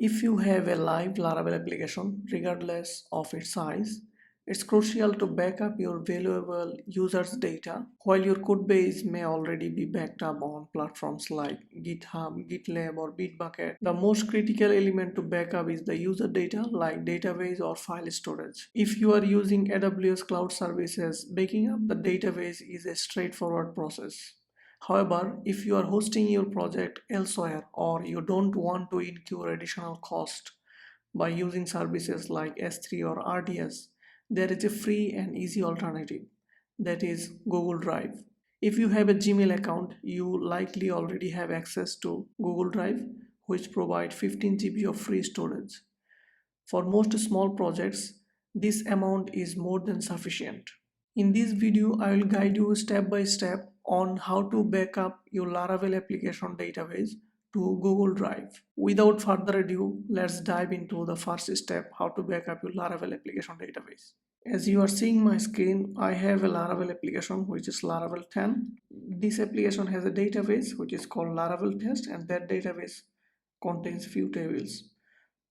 If you have a live Laravel application, regardless of its size, it's crucial to back up your valuable users' data. While your code base may already be backed up on platforms like GitHub, GitLab, or Bitbucket, the most critical element to backup is the user data like database or file storage. If you are using AWS cloud services, backing up the database is a straightforward process. However, if you are hosting your project elsewhere or you don't want to incur additional cost by using services like S3 or RDS, there is a free and easy alternative, that is Google Drive. If you have a Gmail account, you likely already have access to Google Drive, which provides 15 GB of free storage. For most small projects, this amount is more than sufficient. In this video, I will guide you step by step on how to back up your Laravel application database to Google Drive. Without further ado, let's dive into the first step, how to back up your Laravel application database. As you are seeing my screen, I have a Laravel application which is Laravel 10. This application has a database which is called Laravel test, and that database contains few tables.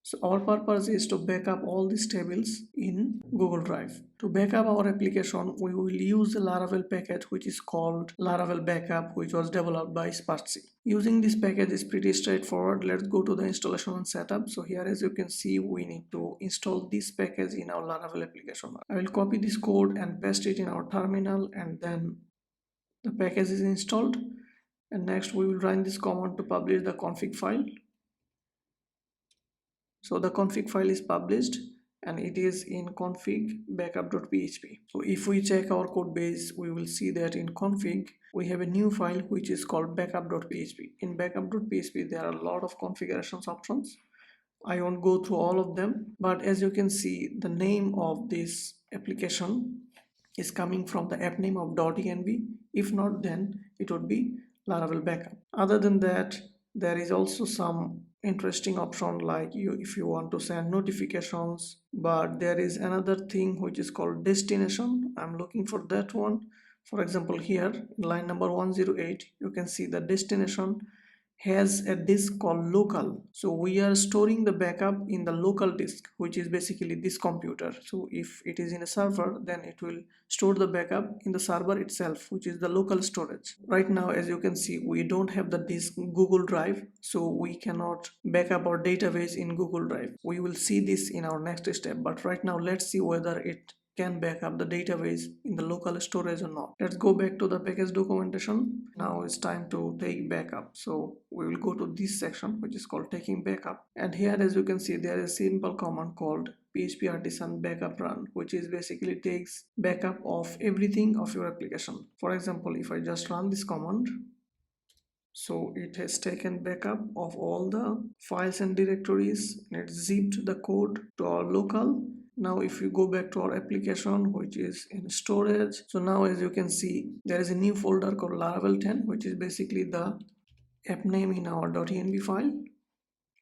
So our purpose is to back up all these tables in Google Drive. To back up our application, we will use the Laravel package which is called laravel-backup, which was developed by Spatsy. Using this package is pretty straightforward. Let's go to the installation and setup. So here, as you can see, we need to install this package in our Laravel application. I will copy this code and paste it in our terminal, and then the package is installed. And next we will run this command to publish the config file. So the config file is published and it is in config backup.php. So if we check our code base, we will see that in config we have a new file which is called backup.php. In backup.php there are a lot of configurations options. I won't go through all of them, but as you can see, the name of this application is coming from the app name of .env. If not, then it would be Laravel backup. Other than that, there is also some interesting option like if you want to send notifications, but there is another thing which is called destination. I'm looking for that one. For example, here in line number 108, you can see the destination has a disk called local. So we are storing the backup in the local disk, which is basically this computer. So if it is in a server, then it will store the backup in the server itself, which is the local storage. Right now, as you can see, we don't have the disk Google Drive, so we cannot back up our database in Google Drive. We will see this in our next step, but right now let's see whether it can back up the database in the local storage or not. Let's go back to the package documentation. Now it's time to take backup. So we will go to this section which is called taking backup, and here, as you can see, there is a simple command called php artisan backup run, which is basically takes backup of everything of your application. For example, if I just run this command, so it has taken backup of all the files and directories, and it zipped the code to our local. Now if you go back to our application which is in storage, so now as you can see, there is a new folder called Laravel 10, which is basically the app name in our .env file,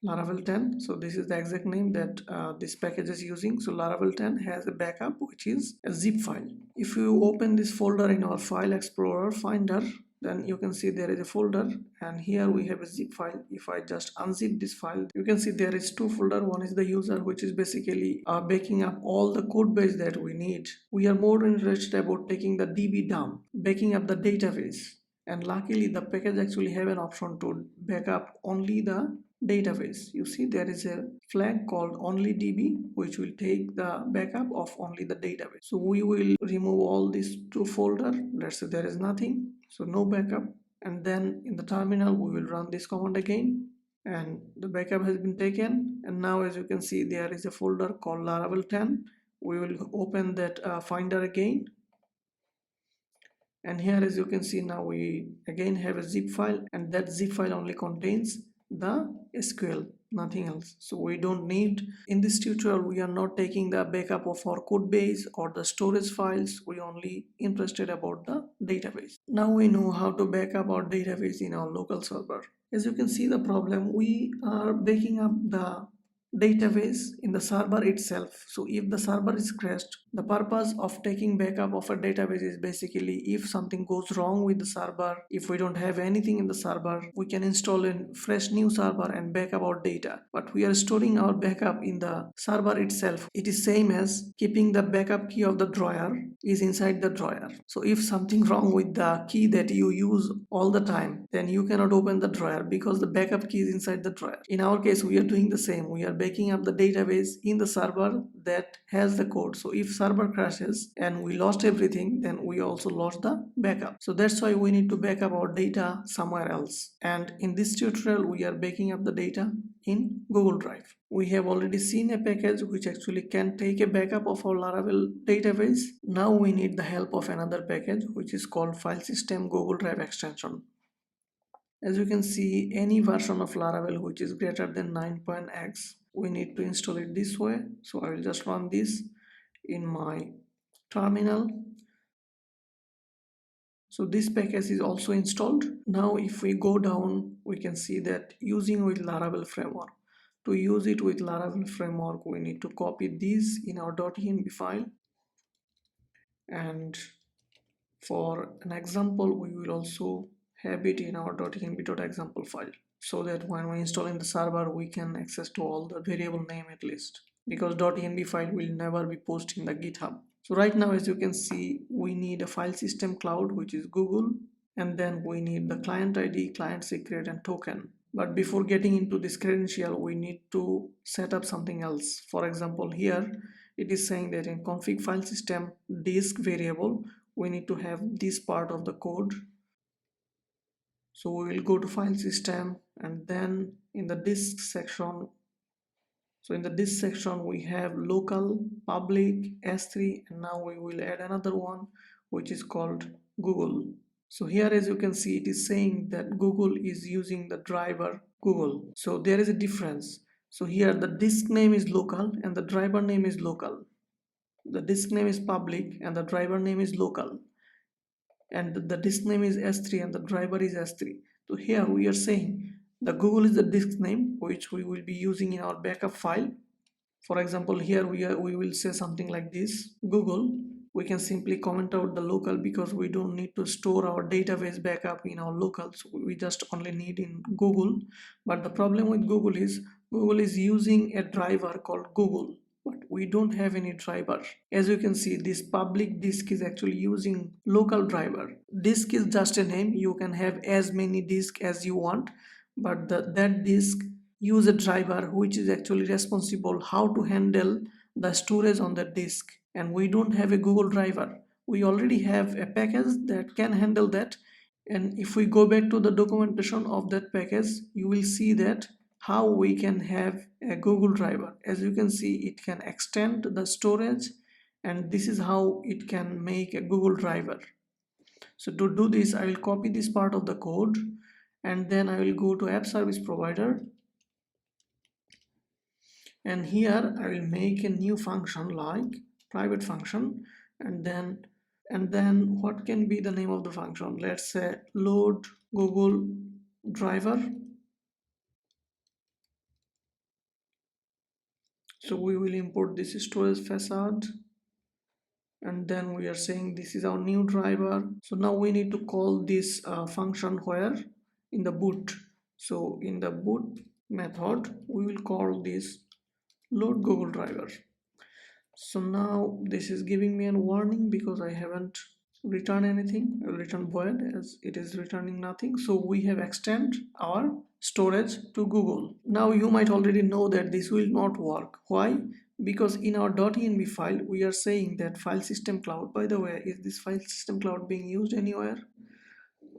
Laravel 10. So this is the exact name that this package is using. So Laravel 10 has a backup which is a zip file. If you open this folder in our file explorer finder, then you can see there is a folder, and here we have a zip file. If I just unzip this file, you can see there is two folders. One is the user, which is basically backing up all the code base that we need. We are more interested about taking the DB dump, backing up the database, and luckily the package actually have an option to back up only the database. You see there is a flag called only DB which will take the backup of only the database. So we will remove all these two folders. Let's say there is nothing, so no backup, and then in the terminal we will run this command again, and the backup has been taken. And now as you can see, there is a folder called Laravel 10. We will open that finder again, and here as you can see, now we again have a zip file, and that zip file only contains the SQL, nothing else. So we don't need, in this tutorial we are not taking the backup of our code base or the storage files. We only interested about the database. Now we know how to back up our database in our local server. As you can see the problem, we are backing up the database in the server itself. So if the server is crashed, the purpose of taking backup of a database is basically if something goes wrong with the server, if we don't have anything in the server, we can install a fresh new server and backup our data. But we are storing our backup in the server itself. It is same as keeping the backup key of the drawer is inside the drawer. So if something wrong with the key that you use all the time, then you cannot open the drawer because the backup key is inside the drawer. In our case, we are doing the same. We are backing up the database in the server that has the code. So if server crashes and we lost everything, then we also lost the backup. So that's why we need to back up our data somewhere else. And in this tutorial, we are backing up the data in Google Drive. We have already seen a package which actually can take a backup of our Laravel database. Now we need the help of another package which is called File System Google Drive extension. As you can see, any version of Laravel which is greater than 9.x, we need to install it this way. So I will just run this in my terminal. So this package is also installed. Now if we go down, we can see that using with Laravel framework. To use it with Laravel framework, we need to copy this in our .env file, and for an example, we will also have it in our .env.example file, so that when we install in the server, we can access to all the variable name at least, because .env file will never be posted in the GitHub. So right now, as you can see, we need a file system cloud, which is Google, and then we need the client ID, client secret, and token. But before getting into this credential, we need to set up something else. For example, here it is saying that in config file system disk variable, we need to have this part of the code. So we will go to file system, and then in the disk section, so in the disk section we have local, public, S3, and now we will add another one which is called Google. So here, as you can see, it is saying that Google is using the driver Google. So there is a difference. So here the disk name is local and the driver name is local. The disk name is public and the driver name is local. And the disk name is S3 and the driver is S3. So here we are saying the Google is the disk name which we will be using in our backup file. For example, here we will say something like this: Google. We can simply comment out the local because we don't need to store our database backup in our local, so we just only need in Google. But the problem with Google is using a driver called Google, but we don't have any driver. As you can see, this public disk is actually using local driver. Disk is just a name. You can have as many disks as you want, but that disk use a driver which is actually responsible how to handle the storage on the disk, and we don't have a Google driver. We already have a package that can handle that, and if we go back to the documentation of that package, you will see that how we can have a Google driver. As you can see, it can extend the storage, and this is how it can make a Google driver. So to do this, I will copy this part of the code, and then I will go to app service provider, and here I will make a new function like private function, and then what can be the name of the function? Let's say load Google driver. So we will import this storage facade, and then we are saying this is our new driver. So now we need to call this function where in the boot. So in the boot method we will call this load Google driver. So now this is giving me a warning because I haven't returned anything. I will return void as it is returning nothing. So we have extend our storage to Google. Now you might already know that this will not work. Why? Because in our .env file we are saying that file system cloud. By the way, is this file system cloud being used anywhere?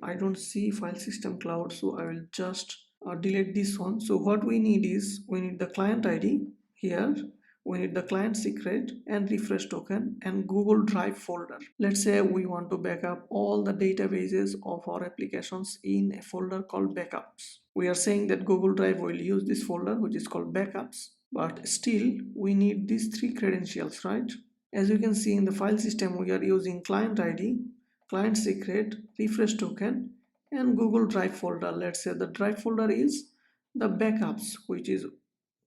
I don't see file system cloud, so I will just delete this one. So what we need is we need the client ID here, we need the client secret and refresh token and Google Drive folder. Let's say we want to backup all the databases of our applications in a folder called backups. We are saying that Google Drive will use this folder which is called backups, but still we need these three credentials, right? As you can see in the file system, we are using client ID, client secret, refresh token, and Google Drive folder. Let's say the Drive folder is the backups, which is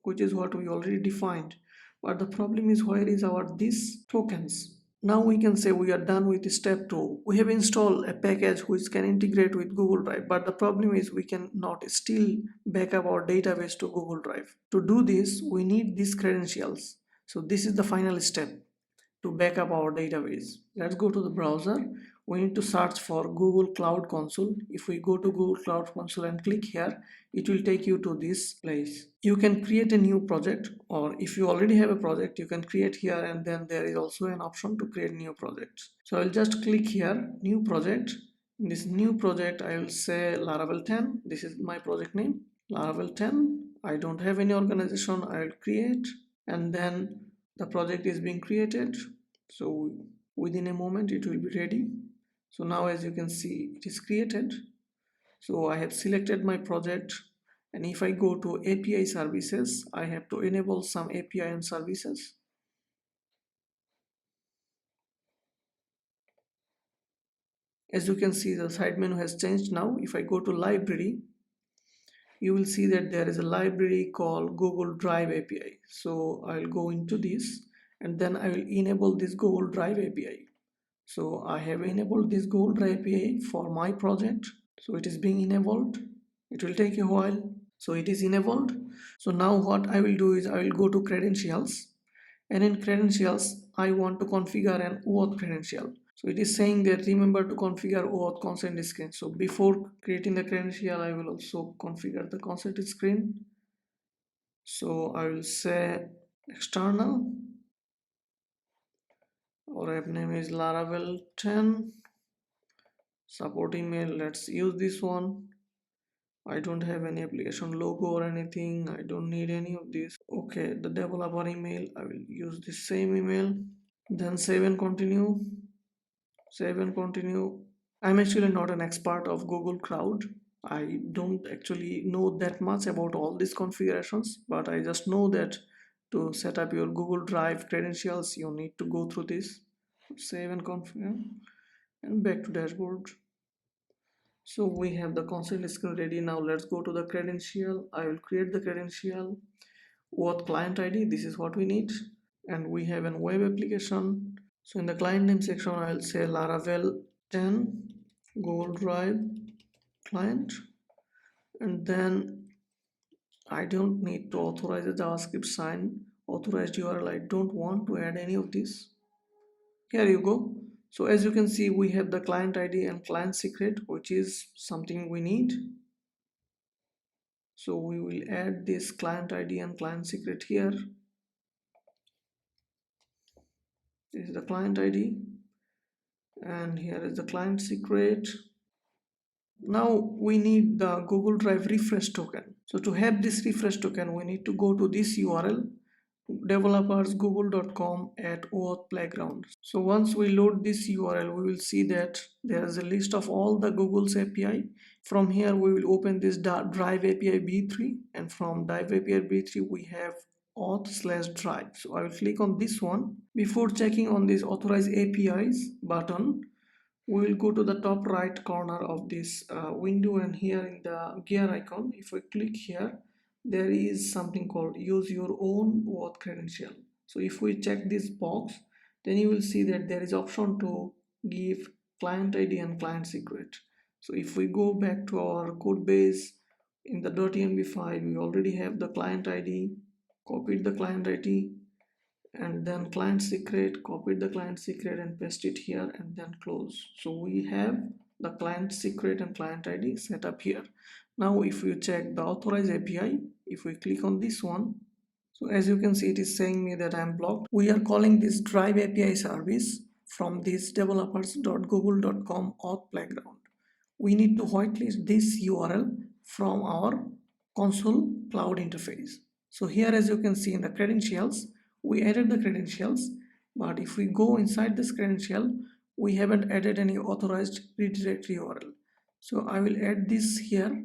which is what we already defined. But the problem is, where is our these tokens? Now we can say we are done with step 2. We have installed a package which can integrate with Google Drive, but the problem is we cannot still back up our database to Google Drive. To do this, we need these credentials. So this is the final step to back up our database. Let's go to the browser. We need to search for Google Cloud Console. If we go to Google Cloud Console and click here, it will take you to this place. You can create a new project, or if you already have a project, you can create here, and then there is also an option to create new projects. So I'll just click here, new project. In this new project, I will say Laravel 10. This is my project name, Laravel 10. I don't have any organization. I will create, and then the project is being created. So within a moment it will be ready. So now, as you can see, it is created. So I have selected my project, and if I go to API services, I have to enable some API and services. As you can see, the side menu has changed now. If I go to library, you will see that there is a library called Google Drive API. So I'll go into this, and then I will enable this Google Drive API. So I have enabled this Google Drive API for my project. So it is being enabled. It will take a while. So it is enabled. So now what I will do is I will go to credentials, and in credentials I want to configure an OAuth credential. So it is saying that remember to configure OAuth consent screen. So before creating the credential, I will also configure the consent screen. So I will say external, our app name is Laravel 10. Support email, let's use this one. I don't have any application logo or anything. I don't need any of this. Okay, the developer email, I will use the same email. Then save and continue. Save and continue. I'm actually not an expert of Google Cloud. I don't actually know that much about all these configurations, but I just know that to set up your Google Drive credentials, you need to go through this. Save and configure, and back to dashboard. So we have the consent screen ready. Now let's go to the credential. I will create the credential with client ID. This is what we need. And we have a web application. So in the client name section, I'll say Laravel 10 Google Drive client. And then I don't need to authorize a JavaScript sign, authorized URL. I don't want to add any of this. Here you go. So as you can see, we have the client ID and client secret, which is something we need. So we will add this client ID and client secret here. This is the client ID, and here is the client secret. Now we need the Google Drive refresh token. So to have this refresh token, we need to go to this URL, developersgoogle.com @OAuth So once we load this URL, we will see that there is a list of all the Google's API. From here, we will open this Drive API B3, and from Drive API B3, we have auth/drive. So I will click on this one. Before checking on this authorize APIs button, we will go to the top right corner of this window, and here in the gear icon, if we click here, there is something called use your own OAuth credential. So if we check this box, then you will see that there is option to give client ID and client secret. So if we go back to our code base in the .env file, we already have the client ID, copied the client ID, and then client secret, copied the client secret and paste it here, and then close. So we have the client secret and client ID set up here. Now if you check the authorize API, if we click on this one, so as you can see, it is saying me that I am blocked. We are calling this Drive API service from this developers.google.com auth playground. We need to whitelist this URL from our console cloud interface. So here, as you can see in the credentials, we added the credentials, but if we go inside this credential, we haven't added any authorized redirect URL. So I will add this here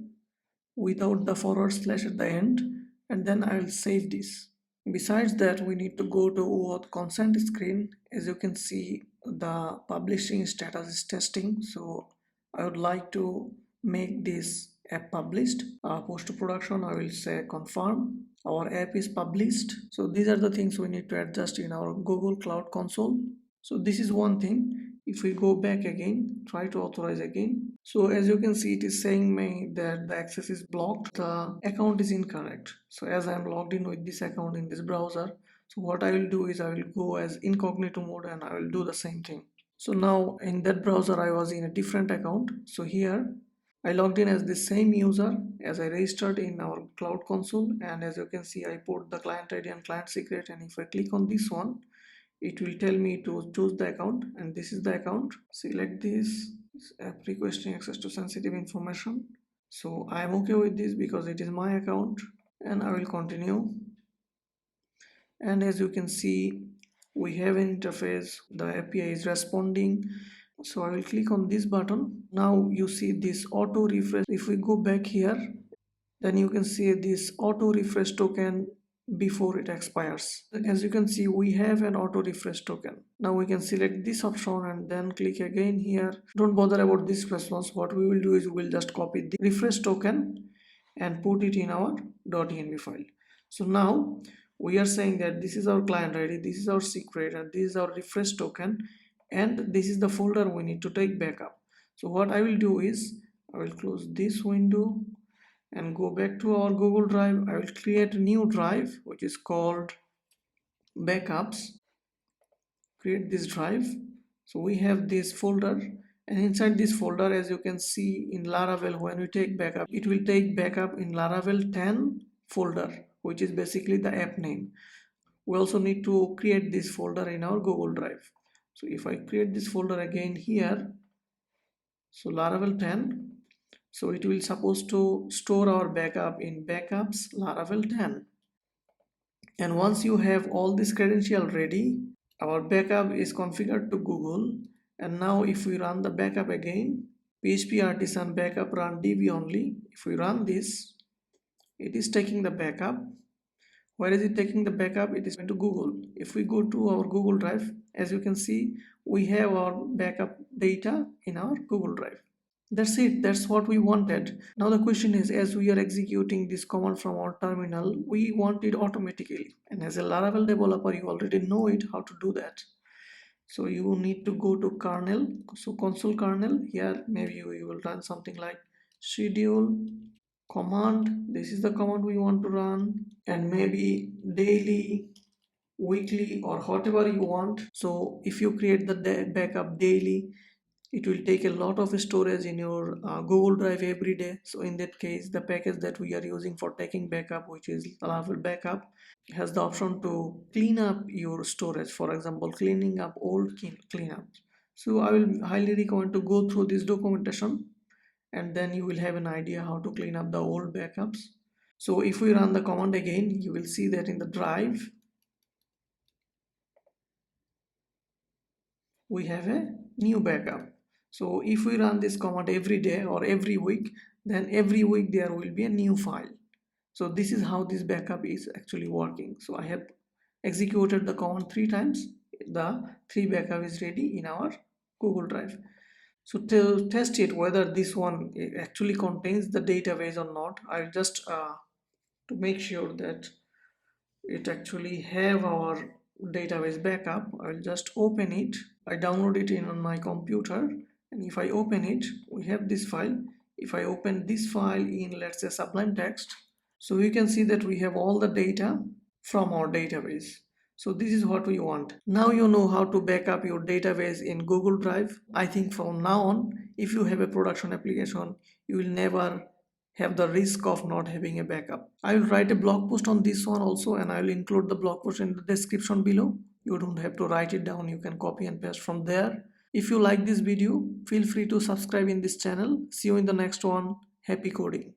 without the forward slash at the end, and then I will save this. Besides that, we need to go to OAuth consent screen. As you can see, the publishing status is testing, so I would like to make this app published. Post to production, I will say confirm. Our app is published. So these are the things we need to adjust in our Google Cloud Console. So this is one thing. If we go back again, try to authorize again. So as you can see, it is saying me that the access is blocked. The account is incorrect. So as I am logged in with this account in this browser, so what I will do is I will go as incognito mode and I will do the same thing. So now in that browser I was in a different account. So here I logged in as the same user as I registered in our cloud console, and as you can see I put the client ID and client secret, and if I click on this one it will tell me to choose the account, and this is the account. Select this app requesting access to sensitive information. So I am okay with this because it is my account, and I will continue. And as you can see we have an interface, the API is responding. So I will click on this button. Now you see this auto refresh. If we go back here, then you can see this auto refresh token before it expires. As you can see we have an auto refresh token. Now we can select this option and then click again here. Don't bother about this response. What we will do is we will just copy the refresh token and put it in our .env file. So now we are saying that this is our client ID, this is our secret, and this is our refresh token, and this is the folder we need to take backup. So what I will do is I will close this window and go back to our Google Drive. I will create a new drive which is called backups. Create this drive. So we have this folder, and inside this folder, as you can see in Laravel, when we take backup, it will take backup in Laravel 10 folder, which is basically the app name. We also need to create this folder in our Google Drive. So if I create this folder again here, so Laravel 10, so it will supposed to store our backup in backups Laravel 10. And once you have all this credential ready, our backup is configured to Google. And now if we run the backup again, PHP artisan backup run db only, if we run this, it is taking the backup. Where is it taking the backup? It is going to Google. If we go to our Google Drive, as you can see, we have our backup data in our Google Drive. That's it. That's what we wanted. Now the question is, as we are executing this command from our terminal, we want it automatically. And as a Laravel developer, you already know it how to do that. So you need to go to kernel. So console kernel. Here maybe you will run something like schedule command. This is the command we want to run, and maybe daily, weekly, or whatever you want. So if you create the backup daily, it will take a lot of storage in your Google Drive every day. So in that case, the package that we are using for taking backup, which is laravel-backup, has the option to clean up your storage. For example, cleaning up old cleanups. So I will highly recommend to go through this documentation, and then you will have an idea how to clean up the old backups. So if we run the command again, you will see that in the drive we have a new backup. So if we run this command every day or every week, then every week there will be a new file. So this is how this backup is actually working. So I have executed the command 3 times. The 3 backup is ready in our Google Drive. So to test it whether this one actually contains the database or not, I'll just to make sure that it actually have our database backup, I'll just open it. I download it in on my computer, and if I open it, we have this file. If I open this file in, let's say, Sublime Text, so you can see that we have all the data from our database. So this is what we want. Now you know how to back up your database in Google Drive. I think from now on, if you have a production application, you will never have the risk of not having a backup. I will write a blog post on this one also, and I will include the blog post in the description below. You don't have to write it down, you can copy and paste from there. If you like this video, feel free to subscribe in this channel. See you in the next one. Happy coding.